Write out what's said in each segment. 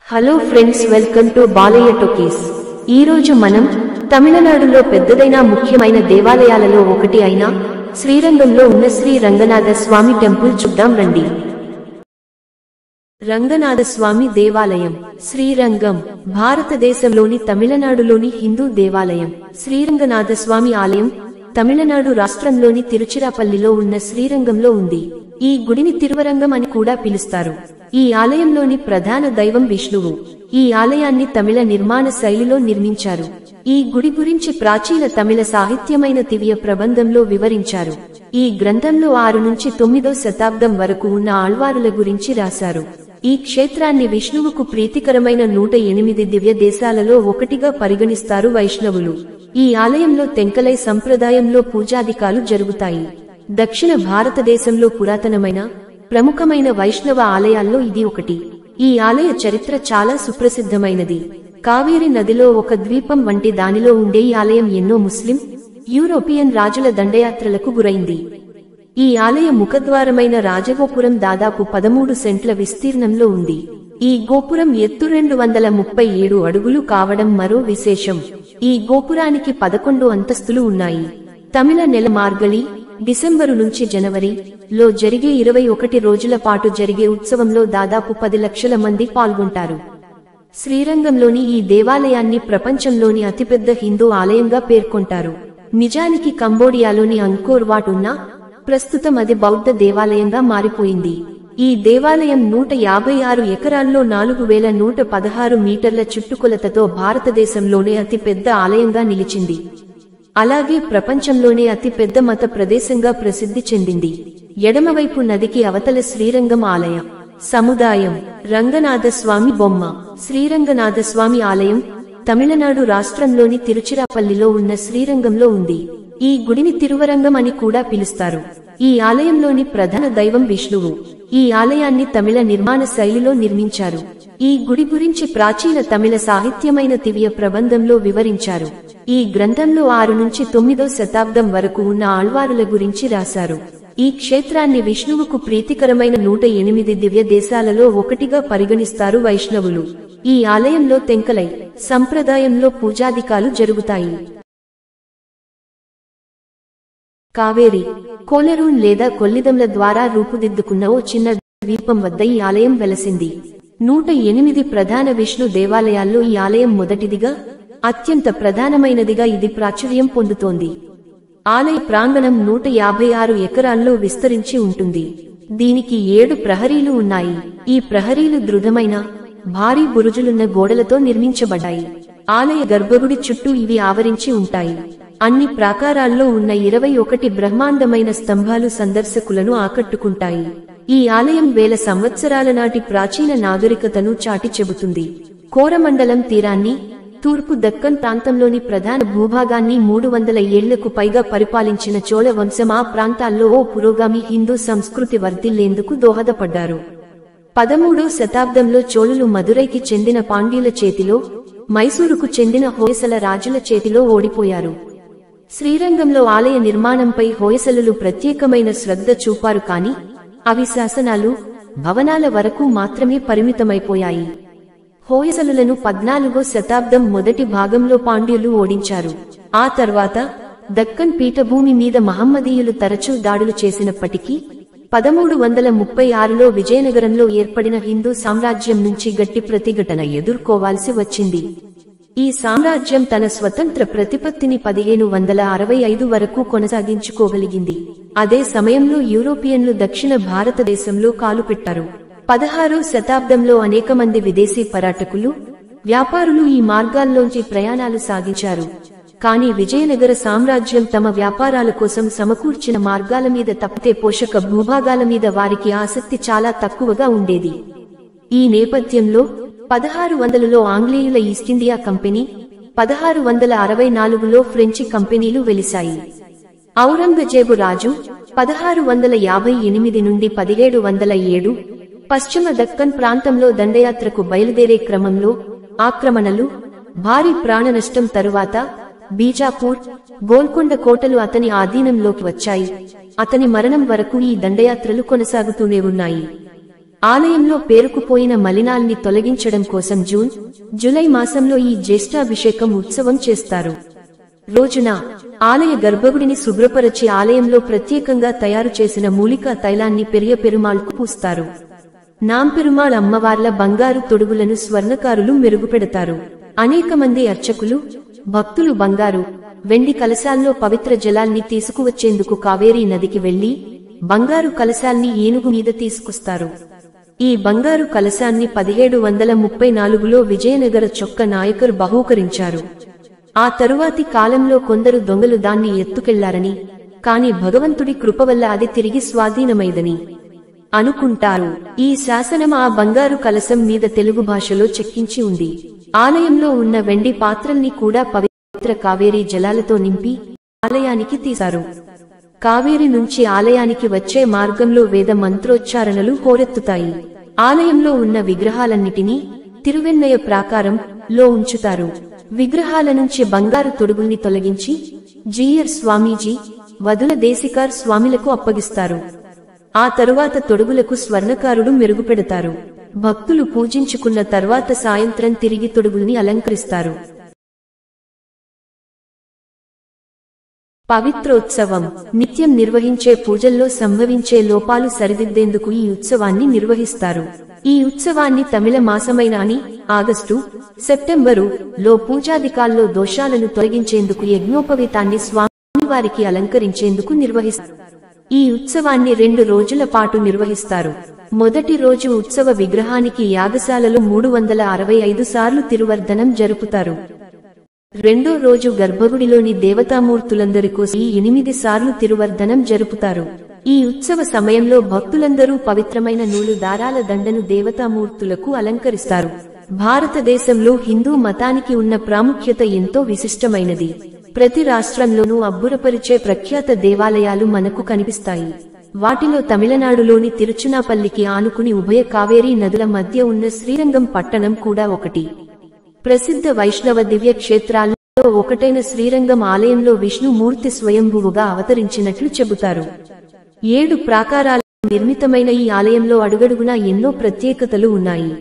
Hello friends, welcome to Balayya talkies. ఈ రోజు మనం తమిళనాడులో పెద్దదైన ముఖ్యమైన దేవాలయాలలో ఒకటి అయిన శ్రీరంగంలో ఉన్న శ్రీ రంగనాథ స్వామి టెంపుల్ చూద్దాం రండి. రంగనాథ స్వామి దేవాలయం శ్రీరంగం భారతదేశంలోని తమిళనాడులోని హిందూ దేవాలయం. శ్రీరంగనాథ స్వామి ఆలయం తమిళనాడు రాష్ట్రంలోని తిరుచిరాపల్లిలో ఉన్న శ్రీరంగంలో ఉంది. ఈ గుడిని తిరువరంగం అని కూడా పిలుస్తారు. ఈ ఆలయంలోని ప్రధాన దైవం విష్ణువు. ఈ ఆలయాన్ని తమిళ నిర్మాణ శైలిలో నిర్మించారు. ఈ గుడి గురించి ప్రాచీన తమిళ సాహిత్యమైన దివ్య ప్రబంధంలో వివరించారు. ఈ గ్రంథంలో 6 నుంచి 9వ శతాబ్దం వరకు ఉన్న ఆళ్వారుల గురించి రాశారు. ఈ క్షేత్రాన్ని విష్ణువుకు ప్రీతికరమైన 108 దివ్య దేశాలలో ఒకటిగా పరిగణిస్తారు వైష్ణవులు. ఈ ఆలయంలో తెంకలై సంప్రదాయంలో పూజాధికాలు జరుగుతాయి. దక్షిణ భారతదేశంలో పురాతనమైన ప్రముఖమైన వైష్ణవ ఆలయాల్లో ఇది ఒకటి. ఈ ఆలయ చరిత్ర చాలా సుప్రసిద్ధమైనది. కావేరి నదిలో ఒక ద్వీపం వంటి దానిలో ఉండే ఈ ఆలయం ఎన్నో ముస్లిం, యూరోపియన్ రాజుల దండయాత్రలకు గురైంది. ఈ ఆలయ ముఖద్వారమైన రాజగోపురం దాదాపు 13 సెంట్ల విస్తీర్ణంలో ఉంది. ఈ గోపురం ఎత్తు 237 అడుగులు కావడం మరో విశేషం. ఈ గోపురానికి 11 అంతస్తులు ఉన్నాయి. తమిళ నెల మార్గళి డిసెంబరు నుంచి జనవరి లో జరిగే 21 రోజుల పాటు జరిగే ఉత్సవంలో దాదాపు 10 లక్షల మంది పాల్గొంటారు. శ్రీరంగంలోని ఈ దేవాలయాన్ని ప్రపంచంలోని అతిపెద్ద హిందూ ఆలయంగా పేర్కొంటారు. నిజానికి కంబోడియాలోని అంకోర్ వాట్ ఉన్న ప్రస్తుతం అది బౌద్ధ దేవాలయంగా మారిపోయింది. ఈ దేవాలయం 156 ఎకరాల్లో 4116 మీటర్ల చుట్టుకొలతతో భారతదేశంలోనే అతి పెద్ద ఆలయంగా నిలిచింది. అలాగే ప్రపంచంలోనే అతి పెద్ద మత ప్రదేశంగా ప్రసిద్ధి చెందింది. ఎడమవైపు నదికి అవతల శ్రీరంగం ఆలయ సముదాయం రంగనాథస్వామి బొమ్మ. శ్రీరంగనాథస్వామి ఆలయం తమిళనాడు రాష్ట్రంలోని తిరుచిరాపల్లిలో ఉన్న శ్రీరంగంలో ఉంది. ఈ గుడిని తిరువరంగం అని కూడా పిలుస్తారు. ఈ ఆలయంలోని ప్రధాన దైవం విష్ణువు. ఈ ఆలయాన్ని తమిళ నిర్మాణ శైలిలో నిర్మించారు. ఈ గుడి గురించి ప్రాచీన తమిళ సాహిత్యమైన దివ్య ప్రబంధంలో వివరించారు. ఈ గ్రంథంలో 6 నుంచి 9వ శతాబ్దం వరకు ఉన్న ఆళ్వారుల గురించి రాశారు. ఈ క్షేత్రాన్ని విష్ణువుకు ప్రీతికరమైన 108 దివ్య దేశాలలో ఒకటిగా పరిగణిస్తారు వైష్ణవులు. ఈ ఆలయంలో తెంకలై సంప్రదాయంలో పూజాధికాలు జరుగుతాయి. కావేరి, కోలరూన్ లేదా కొల్లిదంల ద్వారా రూపుదిద్దుకున్న ఓ చిన్న ద్వీపం వద్ద ఈ ఆలయం వెలసింది. 108 ప్రధాన విష్ణు దేవాలయాల్లో ఈ ఆలయం మొదటిదిగా, అత్యంత ప్రధానమైనదిగా ఇది ప్రాచుర్యం పొందుతోంది. ఆలయ ప్రాంగణం 156 ఎకరాల్లో విస్తరించి ఉంటుంది. దీనికి 7 ప్రహరీలు ఉన్నాయి. ఈ ప్రహరీలు దృఢమైన, భారీ బురుజులున్న గోడలతో నిర్మించబడ్డాయి. ఆలయ గర్భగుడి చుట్టూ ఇవి ఆవరించి ఉంటాయి. అన్ని ప్రాకారాల్లో ఉన్న 21 బ్రహ్మాండమైన స్తంభాలు సందర్శకులను ఆకట్టుకుంటాయి. ఈ ఆలయం వేల సంవత్సరాల నాటి ప్రాచీన నాగరికతను చాటి చెబుతుంది. కోరమండలం తీరాన్ని, తూర్పు దక్కన్ ప్రాంతంలోని ప్రధాన భూభాగాన్ని 300 ఏళ్లకు పైగా పరిపాలించిన చోళ వంశం ఆ ప్రాంతాల్లో ఓ పురోగామి హిందూ సంస్కృతి వర్ధిల్లేందుకు దోహదపడ్డారు. 13వ శతాబ్దంలో చోళులు మదురైకి చెందిన పాండ్యుల చేతిలో, మైసూరుకు చెందిన హోయసల రాజుల చేతిలో ఓడిపోయారు. శ్రీరంగంలో ఆలయ నిర్మాణంపై హోయసలులు ప్రత్యేకమైన శ్రద్ధ చూపారు. కాని అవి శాసనాలు, భవనాల వరకు మాత్రమే పరిమితమైపోయాయి. హోయసలులను 14వ శతాబ్దం మొదటి భాగంలో పాండ్యులు ఓడించారు. ఆ తర్వాత దక్కన్ పీఠభూమి మీద మహమ్మదీయులు తరచూ దాడులు చేసినప్పటికీ 1336లో విజయనగరంలో ఏర్పడిన హిందూ సామ్రాజ్యం నుంచి గట్టి ప్రతిఘటన ఎదుర్కోవాల్సి వచ్చింది. ఈ సామ్రాజ్యం తన స్వతంత్ర ప్రతిపత్తిని 1565 వరకు కొనసాగించుకోగలిగింది. అదే సమయంలో యూరోపియన్లు దక్షిణ భారతదేశంలో కాలుపెట్టారు. 16వ శతాబ్దంలో అనేక మంది విదేశీ పర్యాటకులు, వ్యాపారులు ఈ మార్గాల్లోంచి ప్రయాణాలు సాగించారు. కానీ విజయనగర సామ్రాజ్యం తమ వ్యాపారాల కోసం సమకూర్చిన మార్గాల మీద తప్పితే పోషక భూభాగాల మీద వారికి ఆసక్తి చాలా తక్కువగా ఉండేది. ఈ నేపథ్యంలో 1600లో ఆంగ్లేయుల ఈస్టిండియా కంపెనీ, 1664లో ఫ్రెంచి కంపెనీలు వెలిశాయి. ఔరంగజేబు రాజు 1658 నుండి 1707 పశ్చిమ దక్కన్ ప్రాంతంలో దండయాత్రకు బయలుదేరే క్రమంలో ఆక్రమణలు, భారీ ప్రాణనష్టం తరువాత బీజాపూర్, గోల్కొండ కోటలు అతని ఆధీనంలోకి వచ్చాయి. అతని మరణం వరకు ఈ దండయాత్రలు కొనసాగుతూనే ఉన్నాయి. ఆలయంలో పేరుకుపోయిన మలినాల్ని తొలగించడం కోసం జూన్, జూలై మాసంలో ఈ జ్యేష్ఠాభిషేకం ఉత్సవం చేస్తారు. రోజున ఆలయ గర్భగుడిని శుభ్రపరచి ఆలయంలో ప్రత్యేకంగా తయారు చేసిన మూలికా తైలాన్ని పెరియ పెరుమాళ్కు పూస్తారు. నాంపెరుమాళ్ అమ్మవార్ల బంగారు తొడుగులను స్వర్ణకారులు మెరుగుపెడతారు. అనేక మంది అర్చకులు, భక్తులు బంగారు, వెండి కలశాల్లో పవిత్ర జలాల్ని తీసుకువచ్చేందుకు కావేరీ నదికి వెళ్లి బంగారు కలశాల్ని ఏనుగు మీద తీసుకొస్తారు. ఈ బంగారు కలశాన్ని 1734లో విజయనగర చొక్క నాయకర్ బహూకరించారు. ఆ తరువాతి కాలంలో కొందరు దొంగలు దాన్ని ఎత్తుకెళ్లారని, కాని భగవంతుడి కృపవల్ల అది తిరిగి స్వాధీనమైందని అనుకుంటారు. ఈ శాసనం ఆ బంగారు కలశం మీద తెలుగు భాషలో చెక్కించి ఉంది. ఆలయంలో ఉన్న వెండి పాత్రల్ని కూడా పవిత్ర కావేరీ జలాలతో నింపి ఆలయానికి తీశారు. కావేరి నుంచి ఆలయానికి వచ్చే మార్గంలో వేద మంత్రోచ్చారణలు హోరెత్తుతాయి. ఆలయంలో ఉన్న విగ్రహాలన్నిటినీ తిరువెన్నయ ప్రాకారం లో ఉంచుతారు. విగ్రహాల నుంచి బంగారు తొడుగుల్ని తొలగించి జీయర్ స్వామీజీ, వదుల దేశికార్ స్వామిలకు అప్పగిస్తారు. ఆ తరువాత తొడుగులకు స్వర్ణకారుడు మెరుగుపెడతారు. భక్తులు పూజించుకున్న తర్వాత సాయంత్రం తిరిగి తొడుగుల్ని అలంకరిస్తారు. పవిత్రోత్సవం నిత్యం నిర్వహించే పూజల్లో సంభవించే లోపాలు సరిదిద్దేందుకు ఈ ఉత్సవాన్ని నిర్వహిస్తారు. ఈ ఉత్సవాన్ని తమిళ మాసమైన అని ఆగస్టు, సెప్టెంబరు లో పూజాదికాల్లో దోషాలను తొలగించేందుకు యజ్ఞోపవీతాన్ని స్వామివారికి అలంకరించేందుకు నిర్వహిస్తారు. ఈ ఉత్సవాన్ని 2 రోజుల పాటు నిర్వహిస్తారు. మొదటి రోజు ఉత్సవ విగ్రహానికి యాగశాలలో 365 సార్లు తిరువర్ధనం జరుపుతారు. రెండో రోజు గర్భగుడిలోని దేవతామూర్తులందరికోసం 8 సార్లు తిరువర్ధనం జరుపుతారు. ఈ ఉత్సవ సమయంలో భక్తులందరూ పవిత్రమైన నూలు దారాల దండను దేవతామూర్తులకు అలంకరిస్తారు. భారతదేశంలో హిందూ మతానికి ఉన్న ప్రాముఖ్యత ఎంతో విశిష్టమైనది. ప్రతి రాష్ట్రంలోనూ అబ్బురపరిచే ప్రఖ్యాత దేవాలయాలు మనకు కనిపిస్తాయి. వాటిలో తమిళనాడులోని తిరుచునాపల్లికి ఆనుకుని ఉభయ కావేరీ నదుల మధ్య ఉన్న శ్రీరంగం పట్టణం కూడా ఒకటి. ప్రసిద్ధ వైష్ణవ దివ్య క్షేత్రాల్లో ఒకటైన శ్రీరంగం ఆలయంలో విష్ణుమూర్తి స్వయంభువుగా అవతరించినట్లు చెబుతారు. 7 ప్రాకారాల నిర్మితమైన ఈ ఆలయంలో అడుగడుగునా ఎన్నో ప్రత్యేకతలు ఉన్నాయి.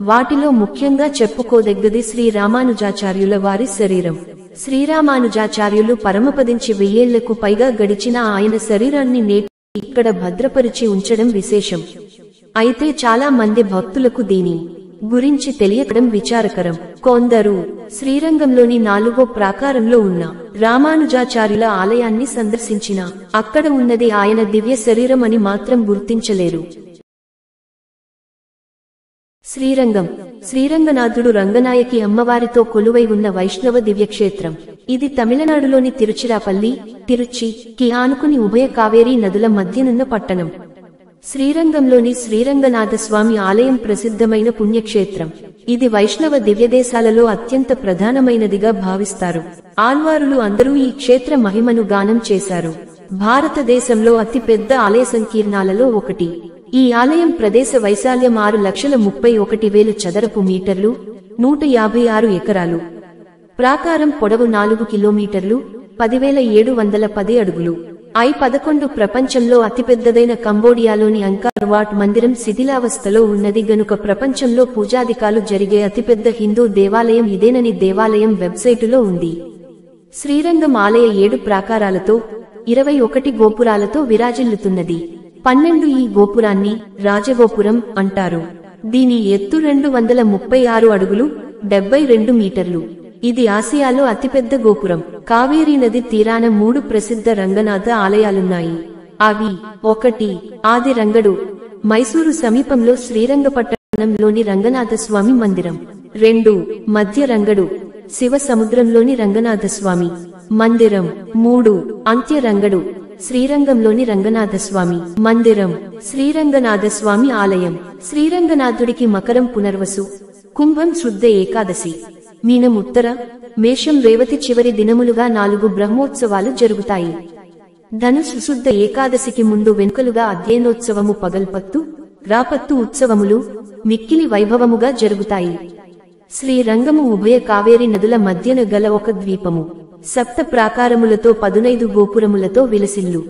వాటిలో ముఖ్యంగా చెప్పుకోదగ్గది శ్రీ రామానుజాచార్యుల వారి శరీరం. శ్రీరామానుజాచార్యులు పరమపదించి 1000 ఏళ్లకు పైగా గడిచిన ఆయన శరీరాన్ని నేటి ఇక్కడ భద్రపరిచి ఉంచడం విశేషం. అయితే చాలా మంది భక్తులకు దీని గురించి తెలియడం విచారకరం. కొందరు శ్రీరంగంలోని 4వ ప్రాకారంలో ఉన్న రామానుజాచార్యుల ఆలయాన్ని సందర్శించినా అక్కడ ఉన్నది ఆయన దివ్య శరీరం అని మాత్రం గుర్తించలేరు. శ్రీరంగం శ్రీరంగనాథుడు రంగనాయకి అమ్మవారితో కొలువై ఉన్న వైష్ణవ దివ్యక్షేత్రం. ఇది తమిళనాడులోని తిరుచిరాపల్లి, తిరుచి కి ఆనుకుని ఉభయ కావేరీ నదుల మధ్యనున్న పట్టణం. శ్రీరంగంలోని శ్రీరంగనాథస్వామి ఆలయం ప్రసిద్ధమైన పుణ్యక్షేత్రం. ఇది వైష్ణవ దివ్యదేశాలలో అత్యంత ప్రధానమైనదిగా భావిస్తారు. ఆళ్వారులు అందరూ ఈ క్షేత్ర మహిమను గానం చేశారు. భారతదేశంలో అతి పెద్ద ఆలయ సంకీర్ణాలలో ఒకటి. ఈ ఆలయం ప్రదేశ వైశాల్యం 6,31,000 చదరపు మీటర్లు, 156 ఎకరాలు. ప్రాకారం పొడవు 4 కిలోమీటర్లు, 10,710 అడుగులు. I-11 ప్రపంచంలో అతిపెద్దదైన కంబోడియాలోని అంకార్ వాట్ మందిరం శిథిలావస్థలో ఉన్నది గనుక ప్రపంచంలో పూజాదికాలు జరిగే అతిపెద్ద హిందూ దేవాలయం ఇదేనని దేవాలయం వెబ్సైటులో ఉంది. శ్రీరంగం ఆలయ 7 ప్రాకారాలతో 21 గోపురాలతో విరాజిల్లుతున్నది. 12 ఈ గోపురాన్ని రాజగోపురం అంటారు. దీని ఎత్తు 236 అడుగులు, 72 మీటర్లు. ఇది ఆసియాలో అతిపెద్ద గోపురం. కావేరీ నది తీరాన 3 ప్రసిద్ధ రంగనాథ ఆలయాలున్నాయి. అవి: 1 ఆది రంగడు, మైసూరు సమీపంలో శ్రీరంగపట్టణంలోని రంగనాథస్వామి మందిరం. 2 మధ్య రంగడు, శివ సముద్రంలోని రంగనాథస్వామి మందిరం. 3 అంత్య రంగడు, శ్రీరంగంలోని రంగనాథస్వామి మందిరం. శ్రీరంగనాథస్వామి ఆలయం. శ్రీరంగనాథుడికి మకరం పునర్వసు, కుంభం శుద్ధ ఏకాదశి, మీనం ఉత్తర, మేషం రేవతి చివరి దినములుగా 4 బ్రహ్మోత్సవాలు జరుగుతాయి. ధనుసు శుద్ధ ఏకాదశికి ముందు వెనుకలుగా అధ్యయనోత్సవము, పగల్పత్తు, రాపత్తు ఉత్సవములు మిక్కిలి వైభవముగా జరుగుతాయి. శ్రీరంగము ఉభయ కావేరీ నదుల మధ్యన గల ఒక ద్వీపము. 7 ప్రాకారములతో 15 గోపురములతో విలసిల్లు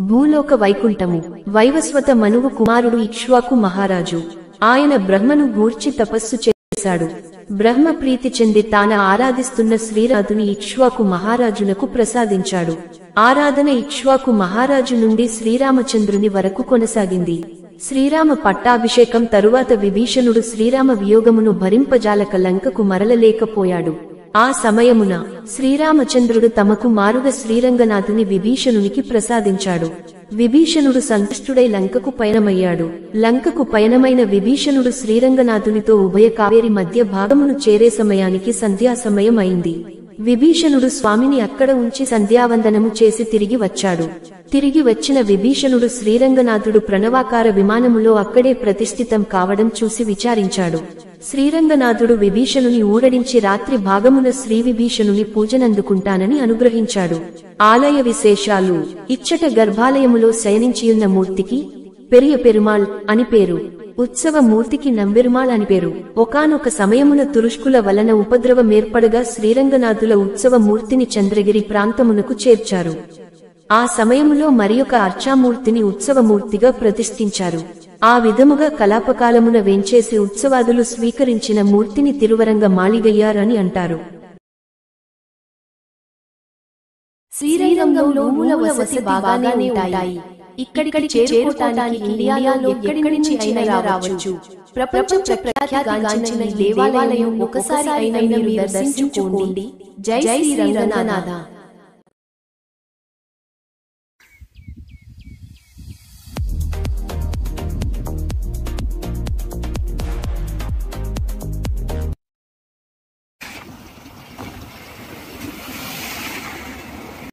భూలోక వైకుంఠము. వైవస్వత మనువు కుమారుడు ఇక్ష్వాకు మహారాజు. ఆయన బ్రహ్మను గూర్చి తపస్సు చేశాడు. బ్రహ్మ ప్రీతి చెంది తాను ఆరాధిస్తున్న శ్రీరాధుని ఇక్ష్వాకు మహారాజునకు ప్రసాదించాడు. ఆరాధన ఇక్ష్వాకు మహారాజు నుండి శ్రీరామచంద్రుని వరకు కొనసాగింది. శ్రీరామ పట్టాభిషేకం తరువాత విభీషణుడు శ్రీరామ వియోగమును భరింపజాలక లంకకు మరలలేకపోయాడు. ఆ సమయమున శ్రీరామచంద్రుడు తమకు మారుగా శ్రీరంగనాథుని విభీషణునికి ప్రసాదించాడు. విభీషణుడు సంతుష్టుడై లంకకు పయనమయ్యాడు. లంకకు పయనమైన విభీషణుడు శ్రీరంగనాథునితో ఉభయ కావేరి మధ్య భాగమును చేరే సమయానికి సంధ్యా సమయం అయింది. విభీషణుడు స్వామిని అక్కడ ఉంచి సంధ్యావందనము చేసి తిరిగి వచ్చాడు. తిరిగి వచ్చిన విభీషణుడు శ్రీరంగనాథుడు ప్రణవాకార విమానములో అక్కడే ప్రతిష్ఠితం కావడం చూసి విచారించాడు. శ్రీరంగనాథుడు విభీషణుని ఊరడించి రాత్రి భాగమున శ్రీ విభీషణుని పూజనందుకుంటానని అనుగ్రహించాడు. ఆలయ విశేషాలు. ఇచ్చట గర్భాలయములో శయనించియున్న మూర్తికి పెరియ పెరుమాళ్ అని పేరు. ఉత్సవ మూర్తికి నంబెరుమాళ్ అని పేరు. ఒకానొక సమయమున తురుష్కుల వలన ఉపద్రవమేర్పడగా శ్రీరంగనాథుల ఉత్సవ మూర్తిని చంద్రగిరి ప్రాంతమునకు చేర్చారు. ఆ సమయములో మరియొక అర్చామూర్తిని ఉత్సవమూర్తిగా ప్రతిష్ఠించారు. ఆ విధముగా కలాపకాలమున వేంచేసి ఉత్సవాదులు స్వీకరించిన మూర్తిని తిరువరంగ మాళిగయ్యారని అంటారు. శ్రీరంగంలో రూముల వసతి బాగానే ఉంటాయి. ఇక్కడికి చేరుకోవటానికి ఇండియాలో ఎక్కడి నుంచి అయినా రావచ్చు. ప్రపంచ ప్రఖ్యాతిగాంచిన ఈ దేవాలయం ఒకసారి అయినా మీరు దర్శించుకోండి. జై శ్రీ రంగనాథ.